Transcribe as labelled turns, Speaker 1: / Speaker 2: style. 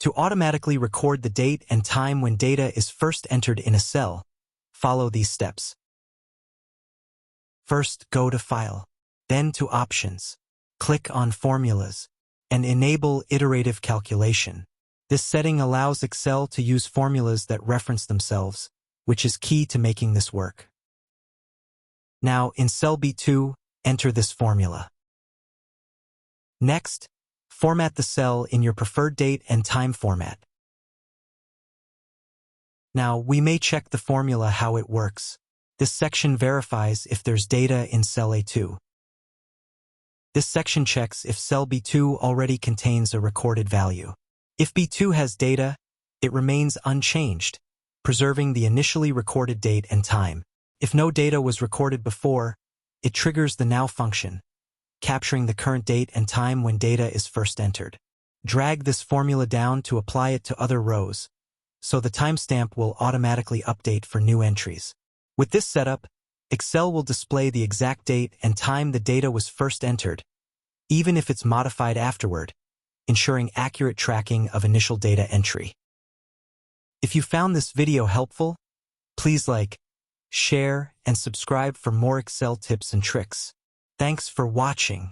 Speaker 1: To automatically record the date and time when data is first entered in a cell, follow these steps. First, go to File, then to Options. Click on Formulas, and enable Iterative Calculation. This setting allows Excel to use formulas that reference themselves, which is key to making this work. Now, in cell B2, enter this formula. Next, format the cell in your preferred date and time format. Now, we may check the formula how it works. This section verifies if there's data in cell A2. This section checks if cell B2 already contains a recorded value. If B2 has data, it remains unchanged, preserving the initially recorded date and time. If no data was recorded before, it triggers the now function, capturing the current date and time when data is first entered. Drag this formula down to apply it to other rows, so the timestamp will automatically update for new entries. With this setup, Excel will display the exact date and time the data was first entered, even if it's modified afterward, ensuring accurate tracking of initial data entry. If you found this video helpful, please like, share, and subscribe for more Excel tips and tricks. Thanks for watching.